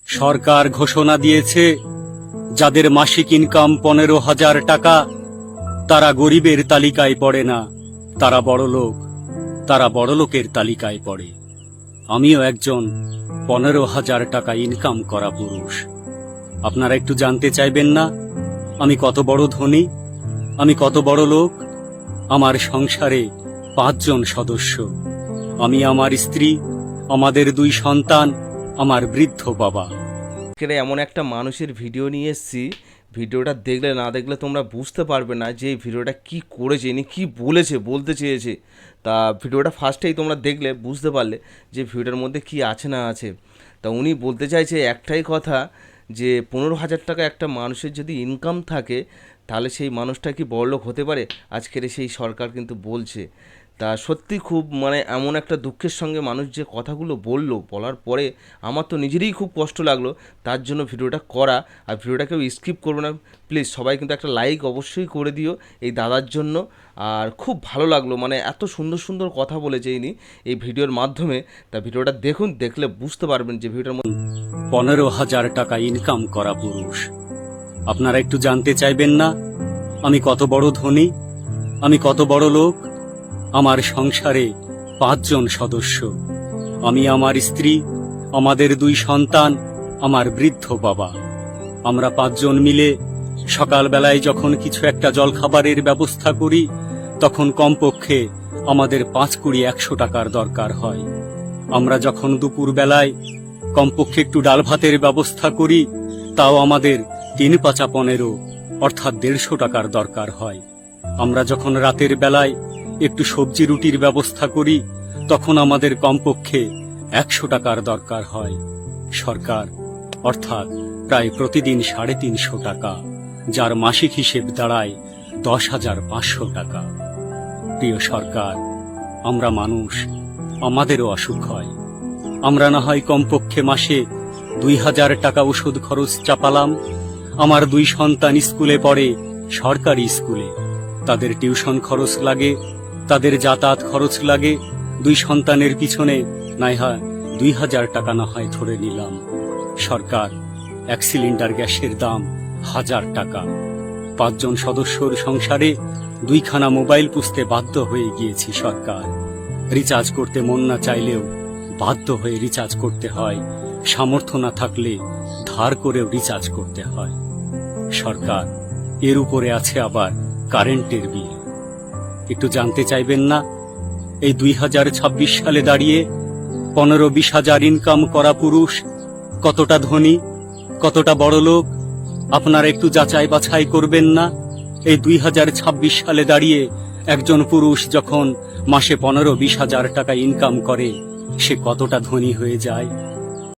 সরকার ঘোষণা দিয়েছে যাদের মাসিক ইনকাম 15,000 টাকা তারা গরিবের তালিকায় পড়ে না, তারা বড়লোকের তালিকায় পড়ে। আমিও একজন 15,000 টাকা ইনকাম করা পুরুষ। আপনারা একটু জানতে চাইবেন না আমি কত বড় ধনী, আমি কত বড় লোক? আমার সংসারে 5 জন সদস্য, আমি, আমার স্ত্রী, আমাদের 2 সন্তান, আমার বৃদ্ধ বাবা। এমন একটা মানুষের ভিডিও নিয়ে এসেছি, ভিডিওটা দেখলে না দেখলে তোমরা বুঝতে পারবে না যে এই ভিডিওটা কি করেছে, ইনি কি বলতে চেয়েছে। তা ভিডিওটা ফার্স্টেই তোমরা দেখলে বুঝতে পারলে যে ভিডিওটার মধ্যে কি আছে না আছে। তা উনি বলতে চাইছে একটাই কথা, যে 15,000 টাকা একটা মানুষের যদি ইনকাম থাকে তাহলে সেই মানুষটা কি বড়লোক হতে পারে? আজকের সেই সরকার কিন্তু বলছে। তা সত্যি খুব এমন একটা দুঃখের সঙ্গে মানুষ যে কথাগুলো বলার পরে আমার তো নিজেরই খুব কষ্ট লাগলো। তার জন্য ভিডিওটা করা। আর ভিডিওটা কেউ স্কিপ করবে না প্লিজ, সবাই কিন্তু একটা লাইক অবশ্যই করে দিও এই দাদার জন্য। আর খুব ভালো লাগলো, এত সুন্দর সুন্দর কথা বলেছে ইনি এই ভিডিওর মাধ্যমে। তা ভিডিওটা দেখুন, দেখলে বুঝতে পারবেন যে ভিডিওর মধ্যে 15,000 টাকা ইনকাম করা পুরুষ। আপনারা একটু জানতে চাইবেন না আমি কত বড় ধনী, আমি কত বড় লোক? আমার সংসারে 5 জন সদস্য, আমি, আমার স্ত্রী, আমাদের 2 সন্তান, আমার বৃদ্ধ বাবা। আমরা 5 জন মিলে সকালবেলায় যখন কিছু একটা জলখাবারের ব্যবস্থা করি তখন কমপক্ষে আমাদের 5-20-100 টাকার দরকার হয়। আমরা যখন দুপুর বেলায় কমপক্ষে একটু ডাল ভাতের ব্যবস্থা করি তাও আমাদের 3-5-15 অর্থাৎ 150 টাকার দরকার হয়। আমরা যখন রাতের বেলায় একটু সবজি রুটির ব্যবস্থা করি তখন আমাদের কমপক্ষে 100 টাকার দরকার হয়। সরকার অর্থাৎ প্রায় প্রতিদিন 350 টাকা, যার মাসিক হিসেব দাঁড়ায় 10,500 টাকা। প্রিয় সরকার, আমরা মানুষ, আমাদেরও অসুখ হয়। আমরা না হয় কমপক্ষে মাসে 2,000 টাকা ওষুধ খরচ চাপালাম। আমার 2 সন্তান স্কুলে পড়ে, সরকারি স্কুলে। তাদের টিউশন খরচ লাগে, তাদের যাতায়াত খরচ লাগে। 2 সন্তানের পিছনে নাই হয় 2,000 টাকা না হয় ধরে নিলাম। সরকার, 1 সিলিন্ডার গ্যাসের দাম 1,000 টাকা। 5 জন সদস্যর সংসারে 2খানা মোবাইল পুষতে বাধ্য হয়ে গিয়েছি। সরকার, রিচার্জ করতে মন না চাইলেও বাধ্য হয়ে রিচার্জ করতে হয়, সামর্থ্য না থাকলে ধার করেও রিচার্জ করতে হয়। সরকার, এর উপরে আছে আবার কারেন্টের বিল। একটু জানতে চাইবেন না এই 2026 সালে দাঁড়িয়ে 15-20 হাজার ইনকাম করা পুরুষ কতটা ধনী, কতটা বড় লোক? আপনারা একটু যাচাই বাছাই করবেন না? এই 2026 সালে দাঁড়িয়ে একজন পুরুষ যখন মাসে 15-20 হাজার টাকা ইনকাম করে সে কতটা ধনী হয়ে যায়?